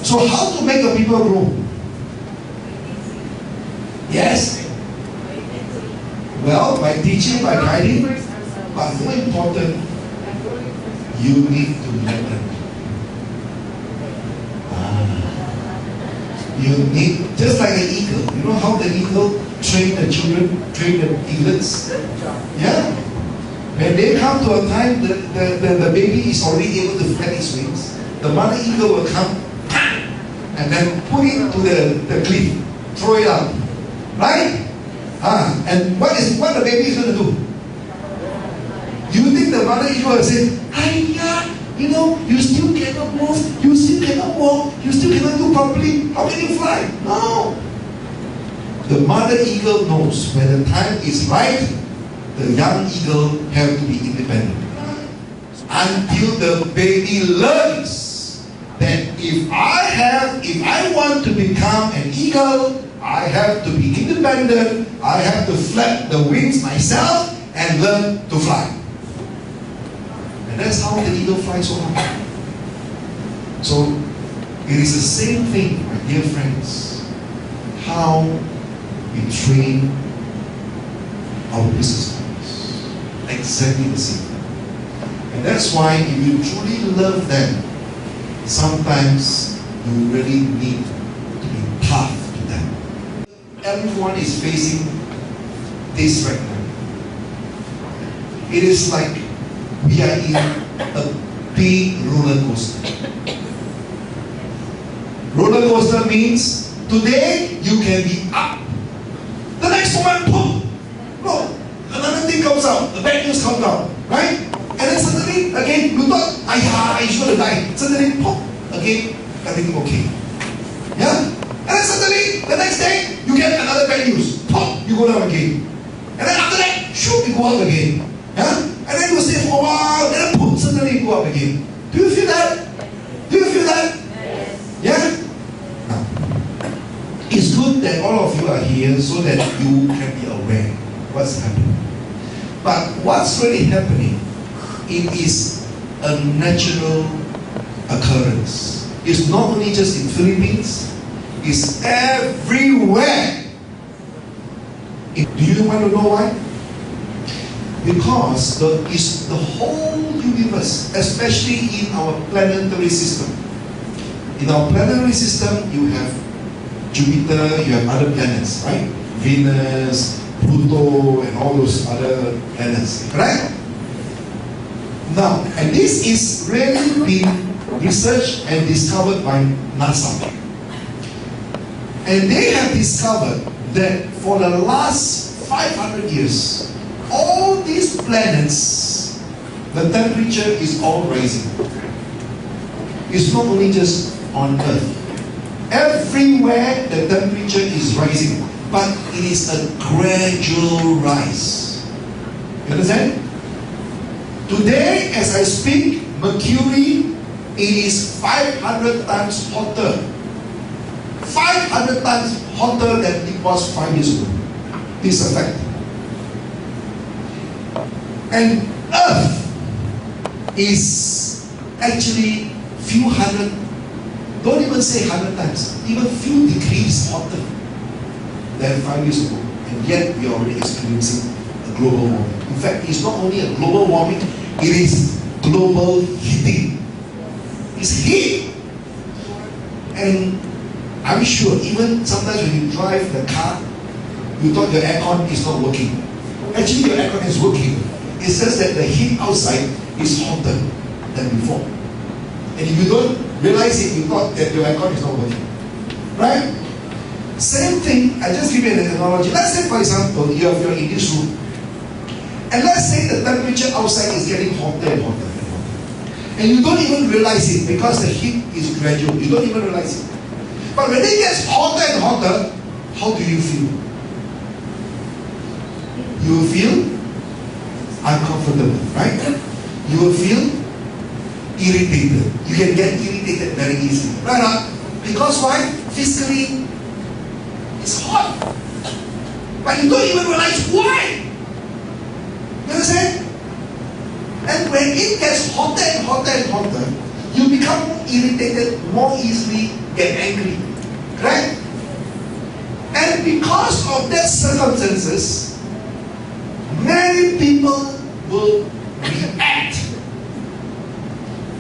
So how to make the people grow? Yes? Well, by teaching, by guiding, but more important, you need to let them. You need, just like an eagle. You know how the eagle train the children, train the eaglets? Yeah. When they come to a time, the baby is already able to flap its wings. The mother eagle will come and then put it to the cliff, throw it out. Right? And what the baby is going to do? You think the mother eagle will say, "Hiya, you know, you still cannot move, you still cannot walk, you still cannot do properly. How can you fly?" No. The mother eagle knows when the time is right, the young eagle have to be independent. Until the baby learns that if I want to become an eagle, I have to be independent, I have to flap the wings myself and learn to fly. And that's how the eagle flies so high. So it is the same thing, my dear friends, how we train our business partners. Exactly the same. And that's why if you truly love them, sometimes you really need to be tough to them. Everyone is facing this right now. It is like we are in a big roller coaster. Roller coaster means today you can be up. The next moment, boom! No, another thing comes out. The bad news comes out, right? And then suddenly, again, you thought, he's going to die. Suddenly, pop, again, everything okay. Yeah? And then suddenly, the next day, you get another bad news. Pop, you go down again. And then after that, shoot, you go up again. Yeah? And then you stay for a while, and then pop, suddenly you go up again. Do you feel that? Do you feel that? Yes. Yeah? Now, it's good that all of you are here so that you can be aware what's happening. But what's really happening, it is a natural occurrence. It's not only just in Philippines, it's everywhere. Do you want to know why? Because it's the whole universe, especially in our planetary system. In our planetary system, you have Jupiter, you have other planets, right? Venus, Pluto, and all those other planets, right? Now, and this is really been researched and discovered by NASA. And they have discovered that for the last 500 years, all these planets, the temperature is all rising. It's not only just on Earth. Everywhere the temperature is rising, but it is a gradual rise. You understand? Today, as I speak, Mercury, it is 500 times hotter. 500 times hotter than it was 5 years ago. This is a fact. And Earth is actually few hundred, don't even say 100 times, even few degrees hotter than 5 years ago. And yet we are already experiencing a global warming. In fact, it's not only a global warming, it is global heating. It's heat. And I'm sure even sometimes when you drive the car, you thought your aircon is not working. Actually, your aircon is working. It's just that the heat outside is hotter than before. And if you don't realize it, you thought that your aircon is not working. Right? Same thing, I just give you an analogy. Let's say, for example, you're in this room. And let's say the temperature outside is getting hotter and hotter and hotter. And you don't even realize it because the heat is gradual. You don't even realize it. But when it gets hotter and hotter, how do you feel? You will feel uncomfortable, right? You will feel irritated. You can get irritated very easily. Right? Because why? Physically, it's hot. But you don't even realize why. You understand? And when it gets hotter and hotter and hotter, you become irritated more easily get angry. Correct? And because of that circumstances, many people will react,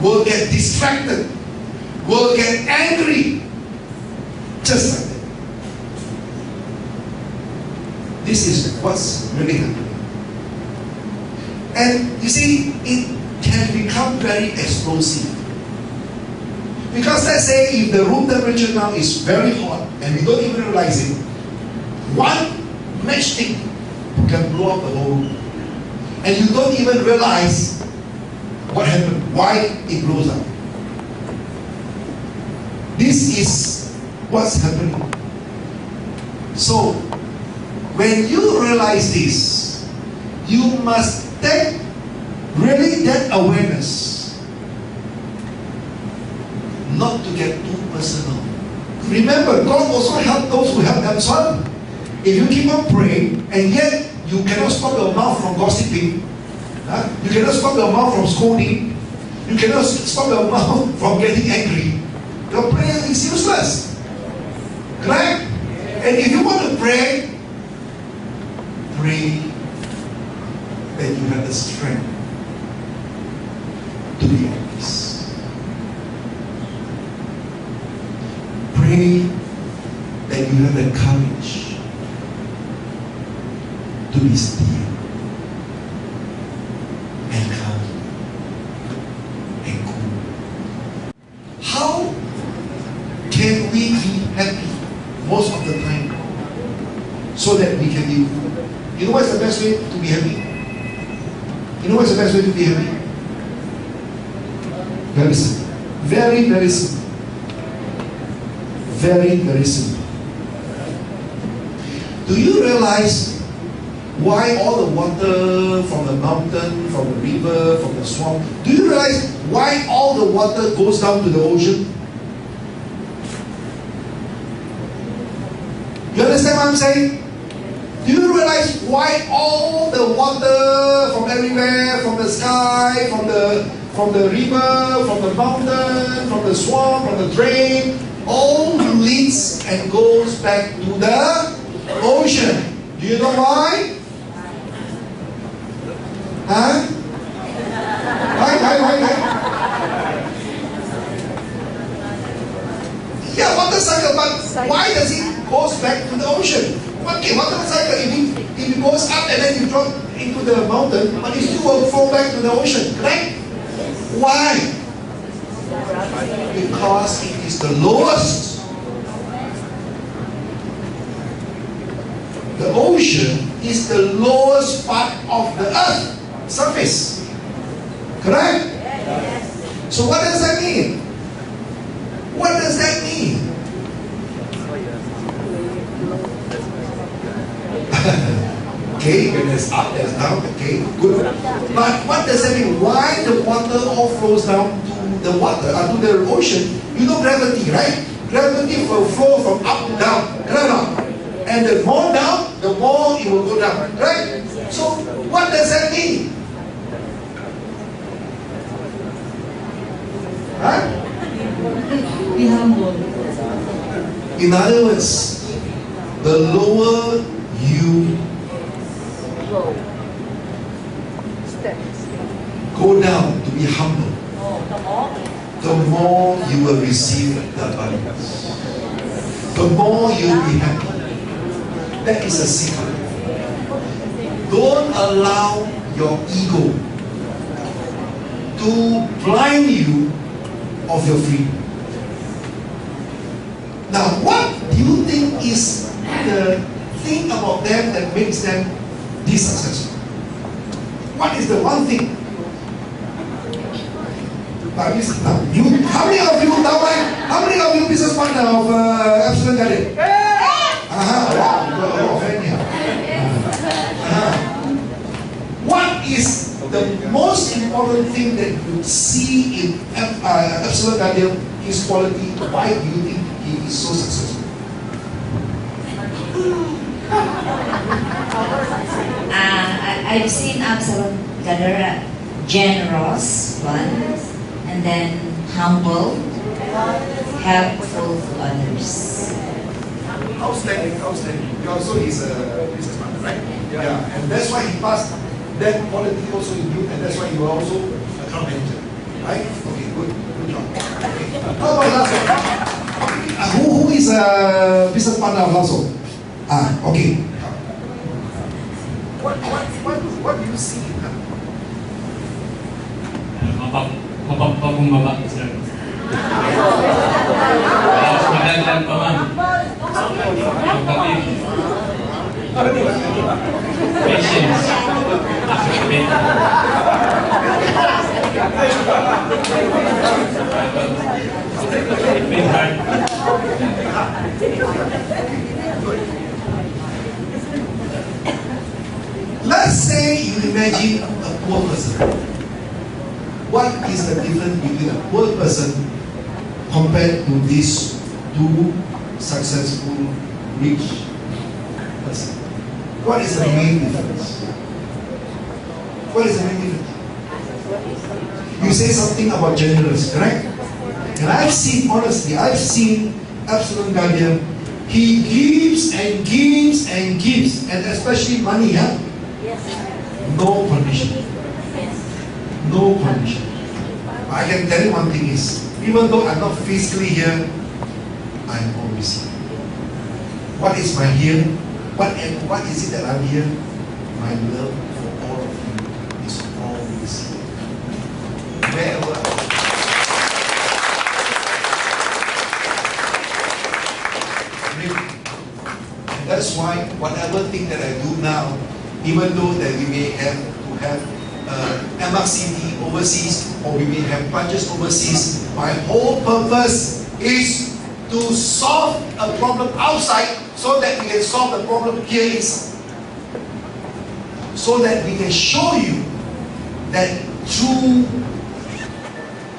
will get distracted, will get angry, just like that. This is what's really happening. And you see, it can become very explosive. Because let's say if the room temperature now is very hot and we don't even realize it, one matchstick can blow up the whole room. And you don't even realize what happened, why it blows up. This is what's happening. So, when you realize this, you must take really that awareness not to get too personal. Remember, God also helps those who help themselves. If you keep on praying and yet you cannot stop your mouth from gossiping, you cannot stop your mouth from scolding, you cannot stop your mouth from getting angry, your prayer is useless. Correct? And if you want to pray, pray that you have the strength to be at peace. Pray that you have the courage to be still and calm and cool. How can we be happy most of the time so that we can be cool? You know what's the best way to be happy? You know what's the best way to be happy? Very simple. Very, very simple. Very, very simple. Do you realize why all the water from the mountain, from the river, from the swamp, do you realize why all the water goes down to the ocean? You understand what I'm saying? Do you realize why all the water from everywhere, from the sky, from the river, from the mountain, from the swamp, from the drain, all leads and goes back to the ocean? Do you know why? Huh? Why? Yeah, water cycle, but why does it goes back to the ocean? Okay, water cycle, if it goes up and then you drop into the mountain, but it still will fall back to the ocean, correct? Why? Because it is the lowest. The ocean is the lowest part of the earth surface. Correct? So what does that mean? What does that mean? Okay, when there's up, there's down, okay, good. But what does that mean? Why the water all flows down to the water, to the ocean? You know gravity, right? Gravity will flow from up to down, correct? And the more down, the more it will go down, right? So, what does that mean? Huh? Be humble. In other words, the lower you go down to be humble, the more you will receive the abundance. The more you will be happy. That is a secret. Don't allow your ego to blind you of your freedom. Now, what do you think is the thing about them that makes them be successful? What is the one thing? How many of you now, how many of you business partner of Absolute Garden? What is the most important thing that you see in Absolute Garden, his quality? Why do you think he is so successful? I've seen Absalom Gadara generous, one, and then humble, helpful to others. Outstanding, outstanding. You also is a business partner, right? Yeah. And that's why he passed that quality also in you, and that's why you are also account manager, right? Okay, good job. Okay. How about last one? Who is a business partner of household? Okay. What do you see in her? Mapagbaba sir. Madagdag pa man. Patience. Let's say you imagine a poor person. What is the difference between a poor person compared to these two successful, rich person? What is the main difference? What is the main difference? You say something about generous, correct? And I've seen, honestly, I've seen Absalom Guardian. He gives and gives and gives, and especially money, huh? No condition. No condition. I can tell you one thing is, even though I'm not physically here, I'm always here. What is my here? What is it that I'm here? My love for all of you is always here. Wherever I am. Really. And that's why whatever thing that I do now, even though that we may have to have EDMARK City overseas, or we may have branches overseas, my whole purpose is to solve a problem outside so that we can solve the problem here inside. So that we can show you that through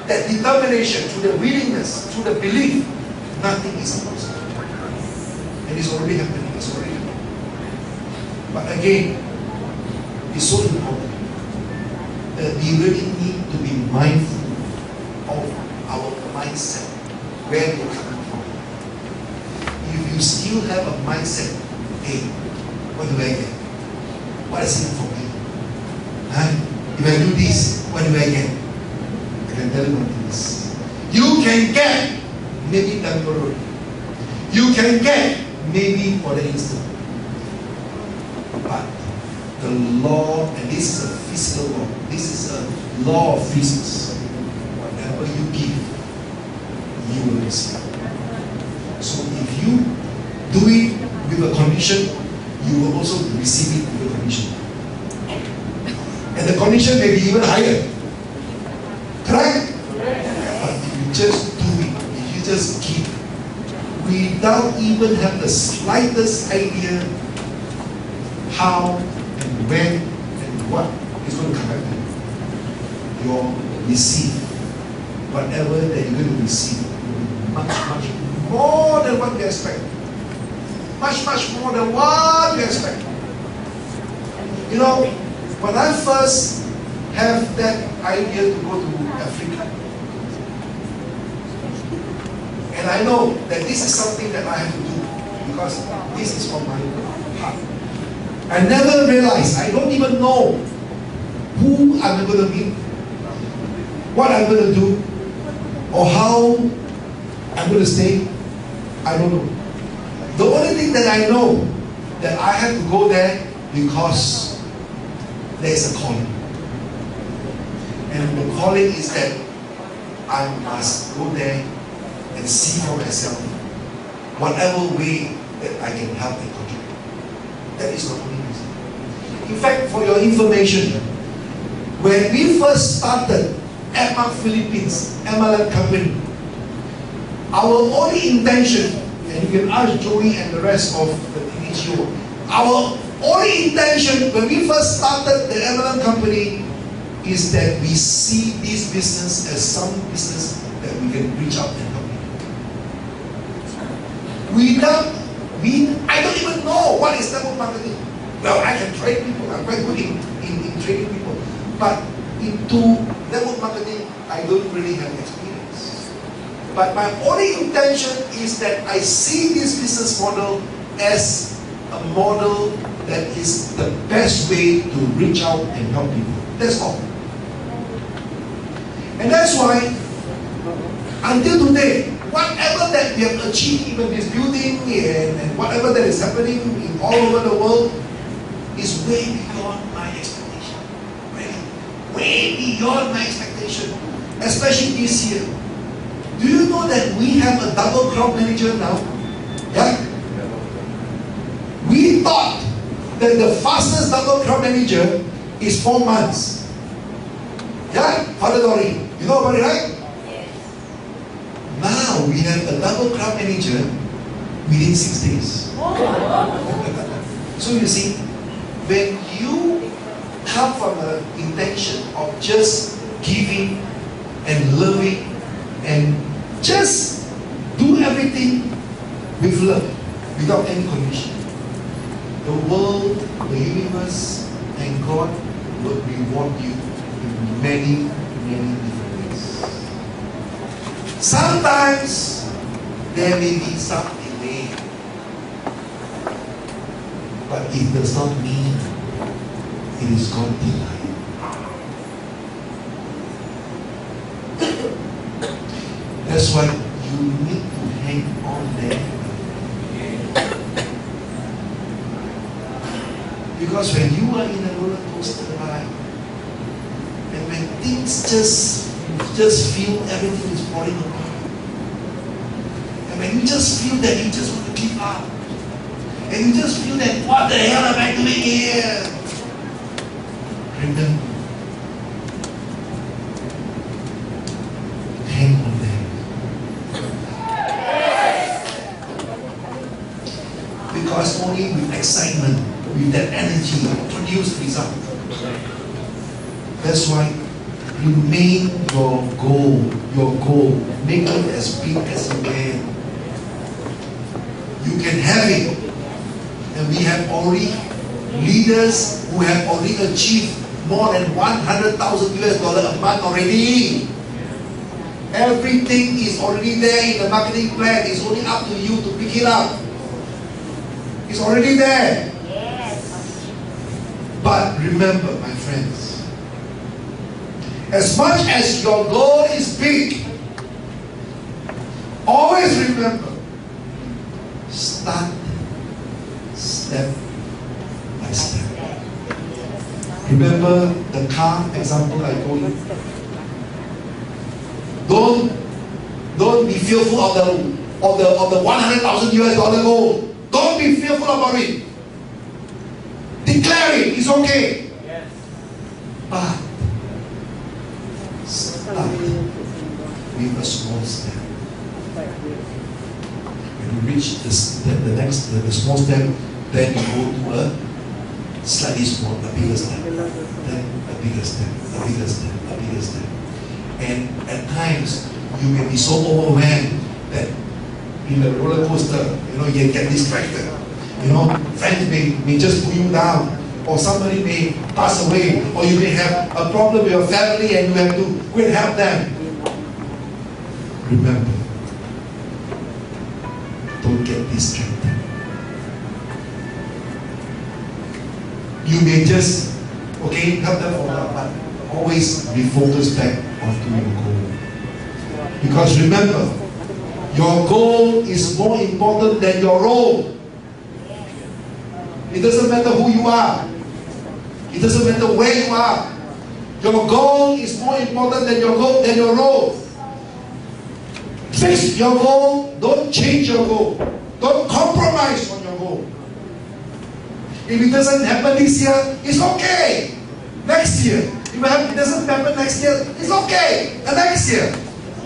that determination, through the willingness, through the belief, nothing is impossible. And it's already happening, it's already happening. But again, it's so important that we really need to be mindful of our mindset, where we're coming from. If you still have a mindset, hey, what do I get? What is it for me? If I do this, what do I get? I can tell you one thing is, you can get maybe temporary. You can get maybe for the instant. But the law, and this is a physical law, this is a law of physics. Whatever you give, you will receive. So if you do it with a condition, you will also receive it with a condition. And the condition may be even higher. Correct? But if you just do it, if you just give, without even have the slightest idea how and when and what is going to come back to you, you'll receive whatever that you're going to receive will be much, much more than what you expect. Much, much more than what you expect. You know, when I first have that idea to go to Africa, and I know that this is something that I have to do because this is from my heart. I never realized, I don't even know who I'm going to meet, what I'm going to do, or how I'm going to stay. I don't know. The only thing that I know, that I have to go there because there is a calling. And the calling is that I must go there and see for myself whatever way that I can help and contribute. That is the only reason. In fact, for your information, when we first started EDMARK Philippines, MLM company, our only intention, and you can ask Joey and the rest of the PDGO, our only intention when we first started the MLM company is that we see this business as some business that we can reach out and help people. I don't even know what is network marketing. Well, I can train people, I'm quite good in training people. But into network marketing, I don't really have experience. But my only intention is that I see this business model as a model that is the best way to reach out and help people. That's all. And that's why, until today, whatever that we have achieved, even this building and whatever that is happening in all over the world, is way beyond my expectation. Really, way beyond my expectation. Especially this year. Do you know that we have a double crowd manager now? Yeah? We thought that the fastest double crowd manager is 4 months. Yeah? Father Dory, you know about it, right? Yes. Now we have a double crowd manager within 6 days. So you see, when you come from an intention of just giving and loving and just do everything with love, without any condition, the world, the universe, and God will reward you in many, many different ways. Sometimes there may be some delay, but it does not mean it is God denied. That's why you need to hang on there. Because when you are in a roller coaster ride, and when things just feel everything is falling apart, and when you just feel that you just want to give up, and you just feel that what the hell am I doing here? Remember, hang on there. Because only with excitement, with that energy, produce result. That's why remain your goal. Make it as big as you can. You can have it. And we have already leaders who have already achieved more than $100,000 a month already. Everything is already there in the marketing plan. It's only up to you to pick it up. It's already there. Yes. But remember, my friends, as much as your goal is big, always remember, start step by step. Remember the car example I told you? Don't be fearful of the $100,000 goal. Don't be fearful about it. Declare it. It's okay. Yes. But start with a small step. When you reach the small step, then you go to a slightly small, a bigger step. Then a bigger step, a bigger step, a bigger step. And at times, you may be so overwhelmed that in the roller coaster, you get distracted. Friends may just pull you down, or somebody may pass away, or you may have a problem with your family and you have to go and help them. Remember, don't get distracted. You may just, help them for a while, but always refocus back onto your goal. Because remember, your goal is more important than your role. It doesn't matter who you are. It doesn't matter where you are. Your goal is more important than your role. Fix your goal. Don't change your goal. Don't compromise on your goal. If it doesn't happen this year, it's okay. Next year. If it doesn't happen next year, it's okay. The next year.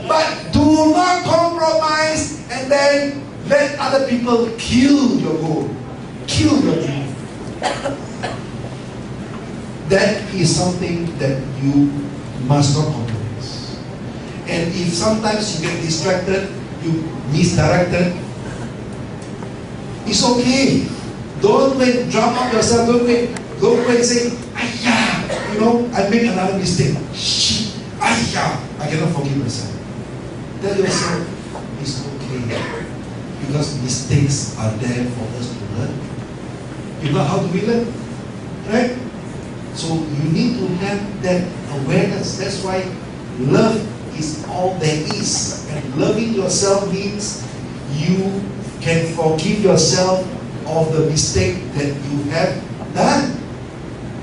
But do not compromise and then let other people kill your goal. Kill your dream. That is something that you must not compromise. And if sometimes you get distracted, you misdirected, it's okay. Don't drum up yourself. Don't go and say, I made another mistake. Shit, I cannot forgive myself. Tell yourself, okay. Because mistakes are there for us to learn. If not, how do we learn? Right? So you need to have that awareness. That's why love is all there is. And loving yourself means you can forgive yourself of the mistake that you have done.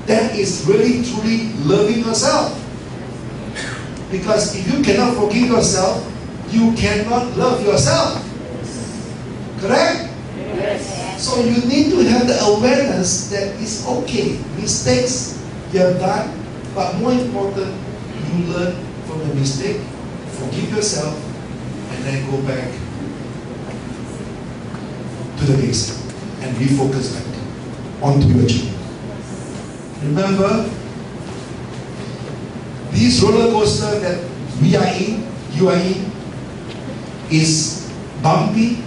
That is really truly loving yourself. Because if you cannot forgive yourself, you cannot love yourself. Correct? Yes. So you need to have the awareness that it's okay. Mistakes you have done, but more important, you learn from the mistake, forgive yourself, and then go back to the basic and refocus back onto your journey. Remember, this roller coaster that we are in, you are in, is bumpy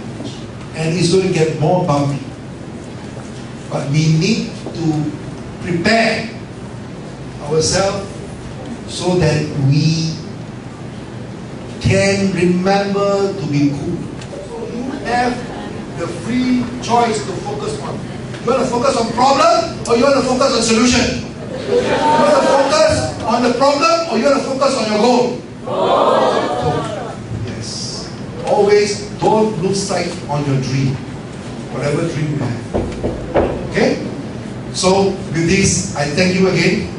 and it's going to get more bumpy. But we need to prepare ourselves so that we can remember to be cool. So you have the free choice to focus on. You want to focus on problem or you want to focus on solution? You want to focus on the problem or you want to focus on your goal? Yes. Always don't lose sight on your dream. Whatever dream you have. Okay? So with this, I thank you again.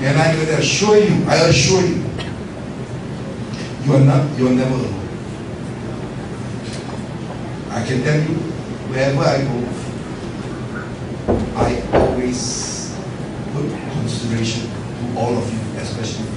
And I'm going to assure you, you are never alone. I can tell you, wherever I go, I always put consideration to all of you, especially